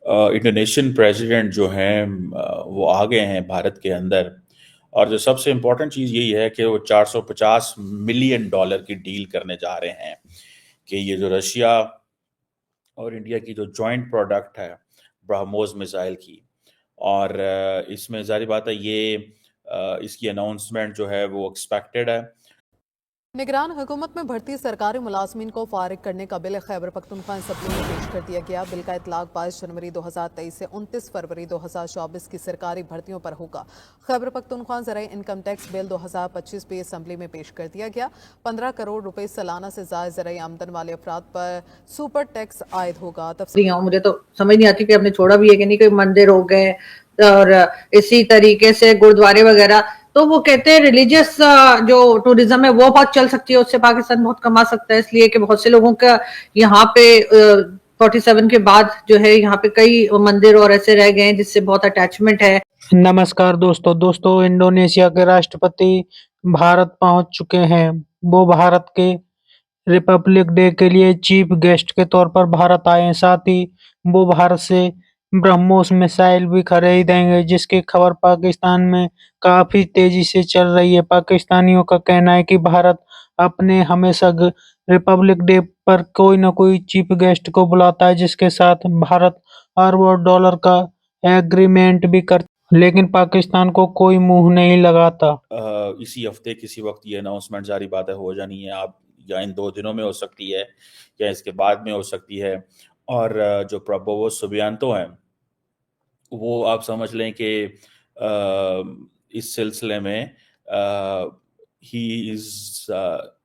Indonesian president जो हैं वो आ गए हैं भारत के अंदर। और जो सबसे इम्पोर्टेंट चीज़ यही है कि वो 450 मिलियन डॉलर की डील करने जा रहे हैं कि ये जो रशिया और इंडिया की जो जॉइंट प्रोडक्ट है ब्रह्मोस मिसाइल की, और इसमें ज़ाहिर बात है ये इसकी अनाउंसमेंट जो है वो एक्सपेक्टेड है। निगरान हुकूमत में भर्ती सरकारी मुलाजमीन को फारिग करने का बिल खैबर पख्तूनख्वा असम्बली में पेश कर दिया गया। बिल का इतलाक 22 जनवरी 2023 से 29 फरवरी 2024 की सरकारी भर्तियों पर होगा। खैबर पख्तूनख्वा ज़राए इनकम टैक्स बिल 2025 भी असम्बली में पेश कर दिया गया। 15 करोड़ रुपए सालाना से ज़ायद ज़राए आमदन वाले अफराद पर सुपर टैक्स आयद होगा। मुझे तो समझ नहीं आती कि आपने छोड़ा भी है कि नहीं। कोई मंदिर हो गए और इसी तरीके से गुरुद्वारे वगैरह, तो वो कहते हैं रिलीजियस जो टूरिज्म है वो बहुत चल सकती है, उससे पाकिस्तान बहुत कमा सकता है, इसलिए कि बहुत से लोगों का यहाँ पे 47 के बाद जो है यहाँ पे कई मंदिर और ऐसे रह गए हैं जिससे बहुत अटैचमेंट है। नमस्कार दोस्तों, इंडोनेशिया के राष्ट्रपति भारत पहुंच चुके हैं। वो भारत के रिपब्लिक डे के लिए चीफ गेस्ट के तौर पर भारत आए हैं। साथ ही वो भारत से ब्रह्मोस मिसाइल भी खरीदेंगे, जिसकी खबर पाकिस्तान में काफी तेजी से चल रही है। पाकिस्तानियों का कहना है कि भारत अपने हमेशा रिपब्लिक डे पर कोई न कोई चीफ गेस्ट को बुलाता है, जिसके साथ भारत अरबों डॉलर का एग्रीमेंट भी कर, लेकिन पाकिस्तान को कोई मुंह नहीं लगाता। इसी हफ्ते किसी वक्त ये अनाउंसमेंट जारी बात है हो जानी है, आप या इन 2 दिनों में हो सकती है या इसके बाद में हो सकती है। और जो प्रबोवो सुबियांतो हैं वो आप समझ लें कि इस सिलसिले में ही is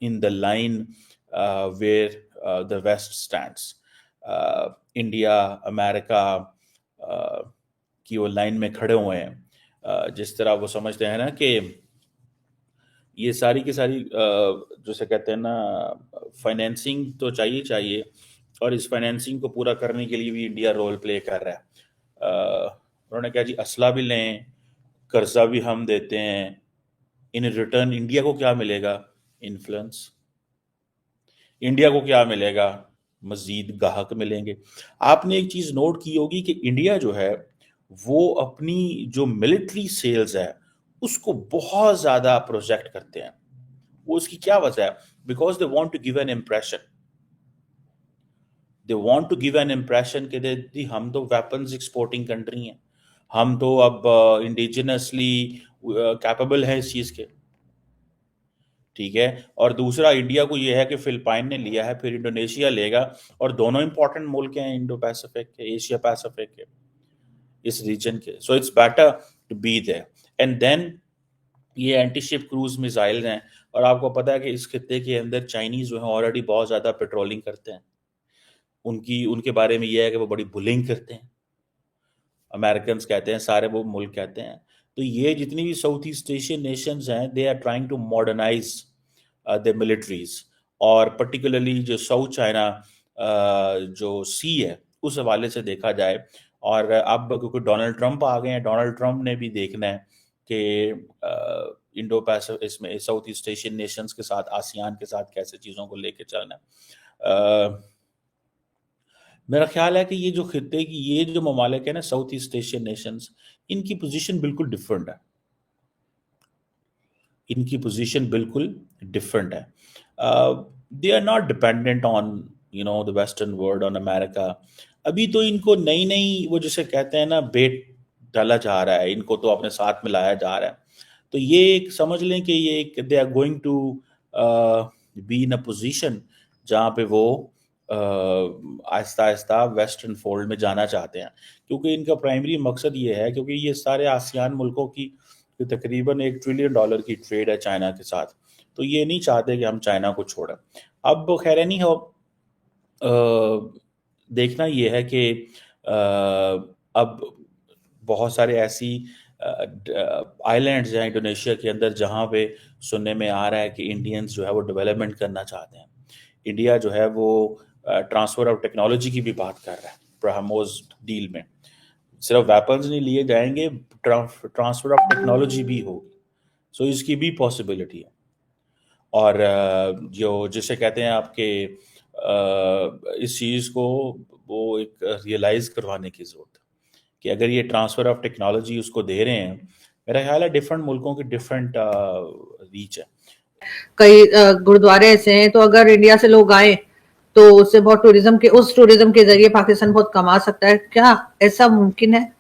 in the line where the West stands. India America की वो लाइन में खड़े हुए हैं। जिस तरह वो समझते हैं ना कि ये सारी की सारी जैसे कहते हैं ना, फाइनेंसिंग तो चाहिए, और इस फाइनेंसिंग को पूरा करने के लिए भी इंडिया रोल प्ले कर रहा है। उन्होंने कहा जी असला भी लें, कर्जा भी हम देते हैं, इन रिटर्न इंडिया को क्या मिलेगा? इन्फ्लुएंस। इंडिया को क्या मिलेगा? मजीद ग्राहक मिलेंगे। आपने एक चीज नोट की होगी कि इंडिया जो है वो अपनी जो मिलिट्री सेल्स है उसको बहुत ज्यादा प्रोजेक्ट करते हैं। वो उसकी क्या वजह है? Because they want to give an impression, कि हम तो वेपन्स एक्सपोर्टिंग कंट्री हैं, हम तो अब इंडिजिनसली कैपेबल है इस चीज के। ठीक है। और दूसरा इंडिया को यह है कि फिलिपाइन ने लिया है, फिर इंडोनेशिया लेगा, और दोनों इंपॉर्टेंट मुल्क हैं इंडो पैसिफिक के, एशिया पैसिफिक के, इस रीजन के। So it's better to be there. And then ये एंटी शिप क्रूज मिसाइल हैं, और आपको पता है कि इस खित्ते के अंदर चाइनीज जो है ऑलरेडी बहुत ज़्यादा पेट्रोलिंग करते हैं। उनके बारे में ये है कि वो बड़ी बुलिंग करते हैं, अमेरिकन कहते हैं, सारे वो मुल्क कहते हैं। तो ये जितनी भी साउथ ईस्ट एशियन नेशंस हैं, they are trying to modernise the militaries. और पर्टिकुलरली जो साउथ चाइना जो सी है उस हवाले से देखा जाए। और अब क्योंकि डोनाल्ड ट्रंप आ गए हैं, डोनाल्ड ट्रंप ने भी देखना है कि इंडो पैसिफिक इसमें साउथ ईस्ट एशियन नेशंस के साथ, आसियान के साथ कैसे चीज़ों को लेके चलना है। मेरा ख्याल है कि ये जो खित्ते की ये जो ममालिक है ना, साउथ ईस्ट एशियन नेशंस, इनकी पोजीशन बिल्कुल डिफरेंट है। इनकी पोजीशन बिल्कुल डिफरेंट है। They are not dependent on the western world, on America. अभी तो इनको नई नई वो जिसे कहते हैं ना बेट डाला जा रहा है, इनको तो अपने साथ में लाया जा रहा है। तो ये एक समझ लें कि ये एक they are going to be in a position जहाँ पे वो आहिस्ता आहिस्ता वेस्टर्न फोल्ड में जाना चाहते हैं, क्योंकि इनका प्राइमरी मकसद ये है, क्योंकि ये सारे आसियान मुल्कों की जो तकरीबन $1 ट्रिलियन की ट्रेड है चाइना के साथ, तो ये नहीं चाहते कि हम चाइना को छोड़ें। अब खैर नहीं हो, देखना ये है कि अब बहुत सारे ऐसी आइलैंड्स हैं इंडोनेशिया के अंदर जहाँ पे सुनने में आ रहा है कि इंडियंस जो है वो डेवलपमेंट करना चाहते हैं। इंडिया जो है वो ट्रांसफ़र ऑफ टेक्नोलॉजी की भी बात कर रहा है ब्रह्मोस डील में। सिर्फ वेपन्स नहीं लिए जाएंगे, ट्रांसफ़र ऑफ टेक्नोलॉजी भी होगी। सो इसकी भी पॉसिबिलिटी है। और जो जिसे कहते हैं आपके इस चीज़ को वो एक रियलाइज करवाने की जरूरत है कि अगर ये ट्रांसफर ऑफ टेक्नोलॉजी उसको दे रहे हैं, मेरा ख्याल है डिफरेंट मुल्कों की डिफरेंट रीच है। कई गुरुद्वारे ऐसे हैं, तो अगर इंडिया से लोग आए तो उससे बहुत टूरिज्म के जरिए पाकिस्तान बहुत कमा सकता है। क्या ऐसा मुमकिन है?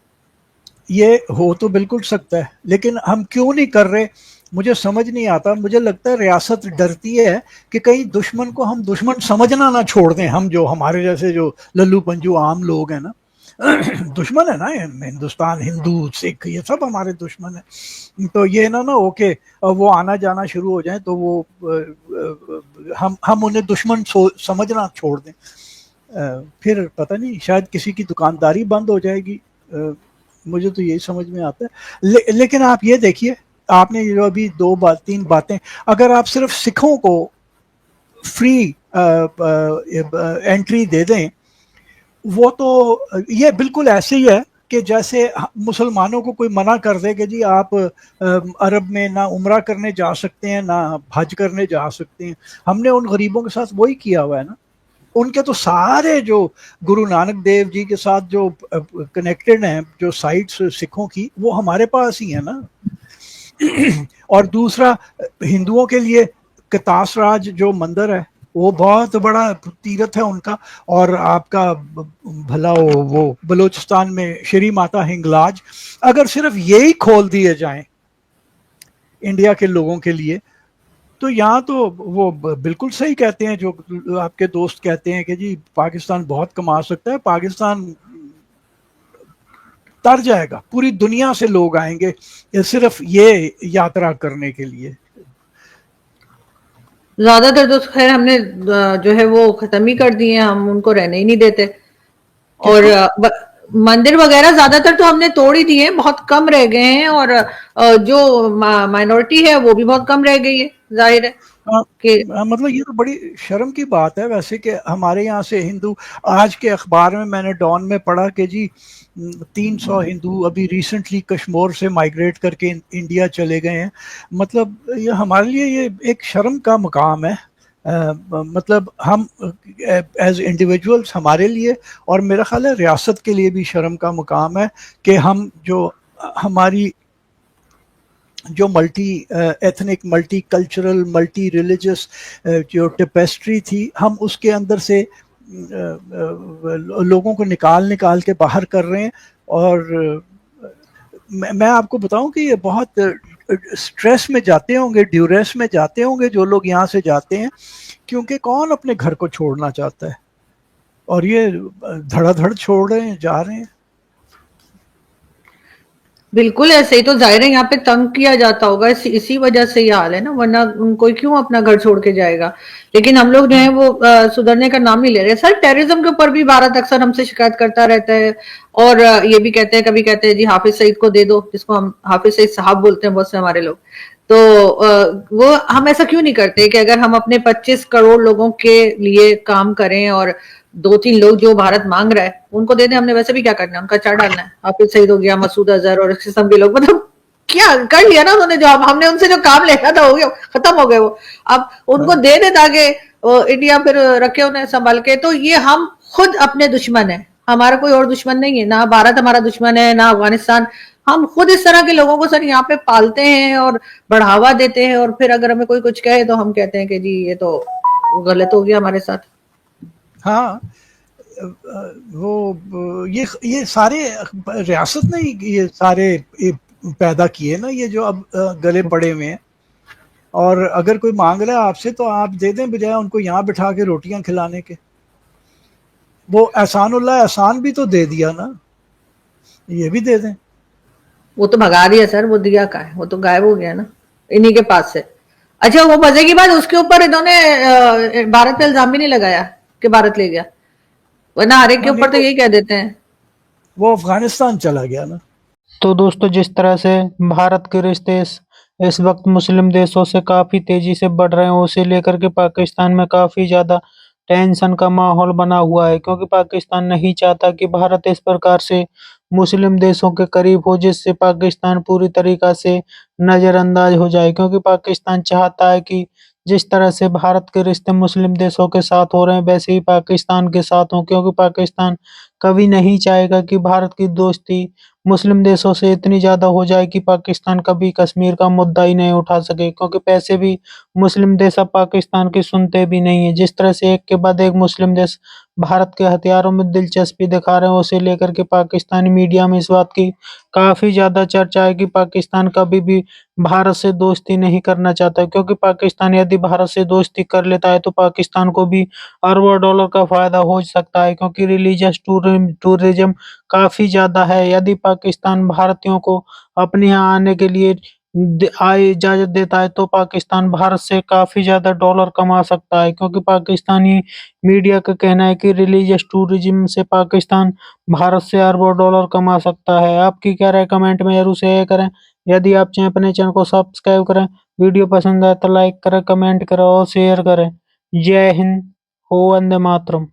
ये हो तो बिल्कुल सकता है, लेकिन हम क्यों नहीं कर रहे मुझे समझ नहीं आता। मुझे लगता है रियासत डरती है कि कहीं दुश्मन को हम दुश्मन समझना ना छोड़ दें। हम जो हमारे जैसे जो लल्लू पंजू आम लोग हैं ना, दुश्मन है ना हिंदुस्तान, हिंदू सिख ये सब हमारे दुश्मन है। तो ये ना ओके वो आना जाना शुरू हो जाए तो वो हम उन्हें दुश्मन समझना छोड़ दें। फिर पता नहीं, शायद किसी की दुकानदारी बंद हो जाएगी। मुझे तो यही समझ में आता है। लेकिन आप ये देखिए, आपने जो अभी तीन बातें, अगर आप सिर्फ सिखों को फ्री एंट्री दे दें, वो तो ये बिल्कुल ऐसे ही है कि जैसे मुसलमानों को कोई मना कर दे कि जी आप अरब में ना उम्रा करने जा सकते हैं ना हज करने जा सकते हैं। हमने उन गरीबों के साथ वही किया हुआ है ना। उनके तो सारे जो गुरु नानक देव जी के साथ जो कनेक्टेड हैं, जो साइट्स सिखों की, वो हमारे पास ही है ना। और दूसरा, हिंदुओं के लिए कतास राज जो मंदिर है वो बहुत बड़ा तीर्थ है उनका। और आपका भला वो बलूचिस्तान में श्री माता हिंगलाज, अगर सिर्फ यही खोल दिए जाएं इंडिया के लोगों के लिए, तो यहाँ तो वो बिल्कुल सही कहते हैं जो आपके दोस्त कहते हैं कि जी पाकिस्तान बहुत कमा सकता है। पाकिस्तान तर जाएगा, पूरी दुनिया से लोग आएंगे सिर्फ ये यात्रा करने के लिए। ज्यादातर तो खैर हमने जो है वो खत्म ही कर दिए, हम उनको रहने ही नहीं देते। और मंदिर वगैरह ज्यादातर तो हमने तोड़ ही दिए, बहुत कम रह गए हैं। और जो माइनॉरिटी है वो भी बहुत कम रह गई है, जाहिर है कि मतलब ये तो बड़ी शर्म की बात है वैसे कि हमारे यहाँ से हिंदू, आज के अखबार में मैंने डॉन में पढ़ा कि जी 300 हिंदू अभी रिसेंटली कश्मीर से माइग्रेट करके इंडिया चले गए हैं। मतलब ये हमारे लिए ये एक शर्म का मुकाम है। मतलब हम एज इंडिविजुअल्स, हमारे लिए और मेरा ख्याल है रियासत के लिए भी शर्म का मुकाम है कि हम जो हमारी जो multi ethnic, multi cultural, multi religious जो टेपेस्ट्री थी, हम उसके अंदर से लोगों को निकाल के बाहर कर रहे हैं। और मैं आपको बताऊं कि ये बहुत स्ट्रेस में जाते होंगे, ड्यूरेस में जाते होंगे जो लोग यहाँ से जाते हैं, क्योंकि कौन अपने घर को छोड़ना चाहता है। और ये धड़ाधड़ छोड़ रहे हैं, जा रहे हैं। बिल्कुल ऐसे ही, तो जाहिर है यहाँ पे तंग किया जाता होगा, इसी वजह से ये हाल है ना, वरना कोई क्यों अपना घर छोड़ के जाएगा। लेकिन हम लोग जो है वो सुधरने का नाम नहीं ले रहे। सर, टेररिज्म के ऊपर भी भारत अक्सर हमसे शिकायत करता रहता है। और ये भी कहते हैं, कभी कहते हैं जी हाफिज सईद को दे दो, जिसको हम हाफिज सईद साहब बोलते हैं बहुत से हमारे लोग। तो वो हम ऐसा क्यों नहीं करते कि अगर हम अपने 25 करोड़ लोगों के लिए काम करें और 2-3 लोग जो भारत मांग रहा है उनको दे दें। हमने वैसे भी क्या करना है, उनका चार डालना है। हाफिज सईद हो गया, मसूद अजहर और इस किस्म के लोग, मतलब क्या कर लिया ना उन्होंने, जो हमने उनसे जो काम लेना था हो गया, खत्म हो गए वो। अब उनको दे दे ताकि इंडिया फिर रखे उन्हें संभाल के। तो ये हम खुद अपने दुश्मन है, हमारा कोई और दुश्मन नहीं है। ना भारत हमारा दुश्मन है, ना अफगानिस्तान। हम खुद इस तरह के लोगों को सर यहाँ पे पालते हैं और बढ़ावा देते हैं। और फिर अगर हमें कोई कुछ कहे तो हम कहते हैं कि जी ये तो गलत हो गया हमारे साथ। हाँ, वो ये सारे रियासत ने ये सारे पैदा किए ना, ये जो अब गले पड़े हुए हैं। और अगर कोई मांग रहा है आपसे तो आप दे दें, बजाय उनको यहाँ बिठा के रोटियां खिलाने के। वो एहसानुल्लाह एहसान भी तो दे दिया ना, ये भी दे दें। वो तो भगा दिया सर, वो दिया का है, वो तो गायब हो गया ना इन्हीं के पास से। अच्छा, वो मजे की बात, उसके ऊपर इन्होंने भारत पे इल्जाम भी नहीं लगाया कि भारत ले गया, वरना हर एक के ऊपर तो यही कह देते हैं। वो अफगानिस्तान चला गया ना। तो दोस्तों, जिस तरह से भारत के रिश्ते इस वक्त मुस्लिम देशों से काफी तेजी से बढ़ रहे हैं, उसे लेकर के पाकिस्तान में काफी ज्यादा टेंशन का माहौल बना हुआ है, क्योंकि पाकिस्तान नहीं चाहता कि भारत इस प्रकार से मुस्लिम देशों के करीब हो, जिससे पाकिस्तान पूरी तरीका से नजरअंदाज हो जाए। क्योंकि पाकिस्तान चाहता है कि जिस तरह से भारत के रिश्ते मुस्लिम देशों के साथ हो रहे हैं वैसे ही पाकिस्तान के साथ हों, क्योंकि पाकिस्तान कभी नहीं चाहेगा कि भारत की दोस्ती मुस्लिम देशों से इतनी ज़्यादा हो जाए कि पाकिस्तान कभी कश्मीर का मुद्दा ही नहीं उठा सके, क्योंकि पैसे भी मुस्लिम देश अब पाकिस्तान की सुनते भी नहीं है। जिस तरह से एक के बाद एक मुस्लिम देश भारत के हथियारों में दिलचस्पी दिखा रहे हैं, उसे लेकर के पाकिस्तानी मीडिया में इस बात की काफ़ी ज़्यादा चर्चा है कि पाकिस्तान कभी भी भारत से दोस्ती नहीं करना चाहता, क्योंकि पाकिस्तान यदि भारत से दोस्ती कर लेता है तो पाकिस्तान को भी अरबों डॉलर का फ़ायदा हो सकता है, क्योंकि रिलीजियस टूरिज़्म काफ़ी ज़्यादा है। यदि पाकिस्तान भारतीयों को अपने यहाँ आने के लिए इजाज़त देता है तो पाकिस्तान भारत से काफ़ी ज़्यादा डॉलर कमा सकता है, क्योंकि पाकिस्तानी मीडिया का कहना है कि रिलीजियस टूरिज़्म से पाकिस्तान भारत से अरबों डॉलर कमा सकता है। आपकी क्या राय कमेंट में ज़रूर शेयर करें। यदि आप चाहें अपने चैनल को सब्सक्राइब करें, वीडियो पसंद आए तो लाइक करें, कमेंट करें और शेयर करें। जय हिंद, हो वंदे मातरम।